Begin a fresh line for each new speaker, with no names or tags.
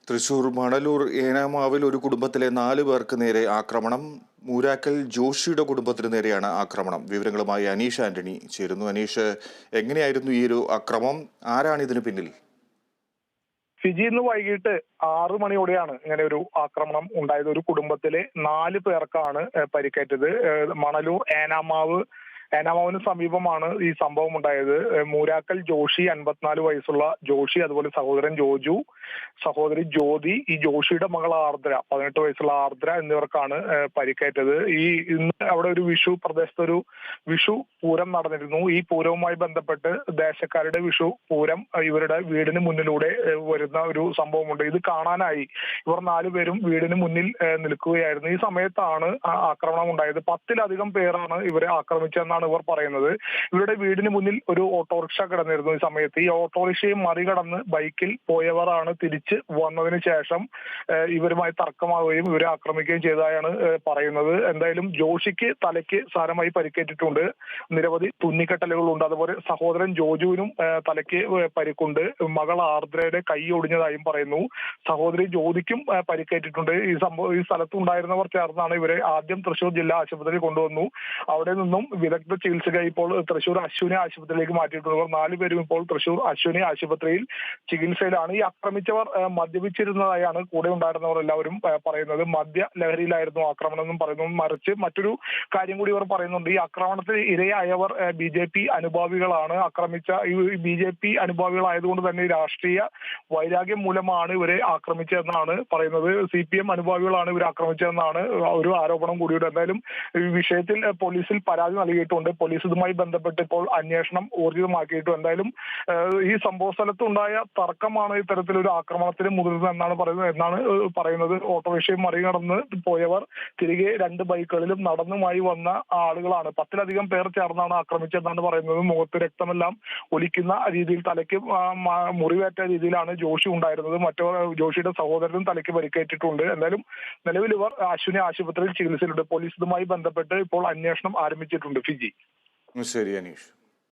തൃശൂർ മണലൂർ ഏനാമാവിൽ ഒരു കുടുംബത്തിലെ 4 പേർക്ക് നേരെ ആക്രമണം. മൂരാക്കൽ ജോഷിയുടെ കുടുംബത്തിന് നേരെയാണ് ആക്രമണം. വിവരങ്ങളുമായി അനീഷ് ആന്റണി ചേരുന്നു. അനീഷ്, എങ്ങനെയായിരുന്നു ഈ ഒരു ആക്രമണം? ആരാണ് ഇതിന് പിന്നിൽ?
ഫിജി ഇന്ന് വൈകിട്ട് 6 മണിയോടെയാണ് ഇങ്ങനെ ഒരു ആക്രമണം ഉണ്ടായത്. ഒരു കുടുംബത്തിലെ 4 പേർക്കാണ് പരിക്കേറ്റത്. മണലൂർ ഏനാമാവിന് സമീപമാണ് ഈ സംഭവം ഉണ്ടായത്. മൂരാക്കൽ ജോഷി 54 വയസ്സുള്ള ജോഷി, അതുപോലെ സഹോദരൻ ജോജു, സഹോദരി ജ്യോതി, ഈ ജോഷിയുടെ മകൾ ആർദ്ര 18 വയസ്സുള്ള ആർദ്ര എന്നിവർക്കാണ് പരിക്കേറ്റത്. ഇന്ന് അവിടെ ഒരു പ്രദേശത്ത് ഒരു വിഷു പൂരം നടന്നിരുന്നു. ഈ പൂരവുമായി ബന്ധപ്പെട്ട് ദേശക്കാരുടെ വിഷു പൂരം ഇവരുടെ വീടിന് മുന്നിലൂടെ വരുന്ന ഒരു സംഭവമുണ്ട്. ഇത് കാണാനായി ഇവർ 4 പേരും വീടിന് മുന്നിൽ നിൽക്കുകയായിരുന്നു. ഈ സമയത്താണ് ആക്രമണം ഉണ്ടായത്. 10-ലധികം പേരാണ് ഇവരെ ആക്രമിച്ചതെന്നാണ് ഇവർ പറയുന്നത്. ഇവരുടെ വീടിന് മുന്നിൽ ഒരു ഓട്ടോറിക്ഷ കിടന്നിരുന്നു. ഈ സമയത്ത് ഈ ഓട്ടോറിക്ഷയെ മറികടന്ന് ബൈക്കിൽ പോയവരാണ് തിരിച്ച് വന്നതിന് ശേഷം ഇവരുമായി തർക്കമാവുകയും ഇവരെ ആക്രമിക്കുകയും ചെയ്തതായാണ് പറയുന്നത്. എന്തായാലും ജോഷിക്ക് തലയ്ക്ക് സാരമായി പരിക്കേറ്റിട്ടുണ്ട്. നിരവധി തുന്നിക്കെട്ടലുകളുണ്ട്. അതുപോലെ സഹോദരൻ ജോജുവിനും തലയ്ക്ക് പരിക്കുണ്ട്. മകൾ ആർദ്രയുടെ കൈ ഒടിഞ്ഞതായും പറയുന്നു. സഹോദരി ജ്യോതിക്കും പരിക്കേറ്റിട്ടുണ്ട്. ഈ സ്ഥലത്തുണ്ടായിരുന്നവർ ചേർന്നാണ് ഇവരെ ആദ്യം തൃശൂർ ജില്ലാ ആശുപത്രിയിൽ കൊണ്ടുവന്നു. അവിടെ നിന്നും വിദഗ്ധ ചികിത്സയ്ക്കായി ഇപ്പോൾ തൃശൂർ അശ്വിനി ആശുപത്രിയിലേക്ക് മാറ്റിയിട്ടുള്ളവർ 4 പേരും ഇപ്പോൾ തൃശൂർ അശ്വിനി ആശുപത്രിയിൽ ചികിത്സയിലാണ്. ഈ ആക്രമിച്ചവർ മദ്യപിച്ചിരുന്നതായാണ് കൂടെ ഉണ്ടായിരുന്നവർ എല്ലാവരും പറയുന്നത്. മദ്യ ലഹരിയിലായിരുന്നു ആക്രമണം എന്നും പറയുന്നു. മറിച്ച് മറ്റൊരു കാര്യം കൂടി ഇവർ പറയുന്നുണ്ട്. ഈ ആക്രമണത്തിന് ഇരയായവർ BJP അനുഭാവികളാണ്. ആക്രമിച്ച ഈ BJP അനുഭാവികളായതുകൊണ്ട് തന്നെ രാഷ്ട്രീയ വൈരാഗ്യം മൂലമാണ് ഇവരെ ആക്രമിച്ചതെന്നാണ് പറയുന്നത്. CPM അനുഭാവികളാണ് ഇവരെ ആക്രമിച്ചതെന്നാണ് ഒരു ആരോപണം കൂടിയുണ്ട്. എന്തായാലും ഈ വിഷയത്തിൽ പോലീസിൽ പരാതി നൽകിയിട്ടുണ്ട്. പോലീസ് ഇതുമായി ബന്ധപ്പെട്ട് ഇപ്പോൾ അന്വേഷണം ഊർജിതമാക്കിയിട്ടു. എന്തായാലും ഈ സംഭവ സ്ഥലത്തുണ്ടായ തർക്കമാണ് ഇത്തരത്തിലൊരു ആക്രമണത്തിന് മുതിർന്നത് എന്നാണ് പറയുന്നത്. ഓട്ടോറിക്ഷയും മറികടന്ന് പോയവർ തിരികെ 2 ബൈക്കുകളിലും നടന്നുമായി വന്ന ആളുകളാണ്. 10-ലധികം പേർ ചേർന്നാണ് ആക്രമിച്ചതെന്നാണ് പറയുന്നത്. മുഖത്ത് രക്തമെല്ലാം ഒലിക്കുന്ന രീതിയിൽ തലയ്ക്ക് മുറിവേറ്റ രീതിയിലാണ് ജോഷി ഉണ്ടായിരുന്നത്. ജോഷിയുടെ സഹോദരനും തലയ്ക്ക് പരിക്കേറ്റിട്ടുണ്ട്. എന്തായാലും നിലവിൽ ഇവർ അശ്വിനി ആശുപത്രിയിൽ ചികിത്സയിലുണ്ട്. പോലീസ് ഇതുമായി ബന്ധപ്പെട്ട് ഇപ്പോൾ അന്വേഷണം ആരംഭിച്ചിട്ടുണ്ട്. ഫിജി.
ശരി അനീഷ്.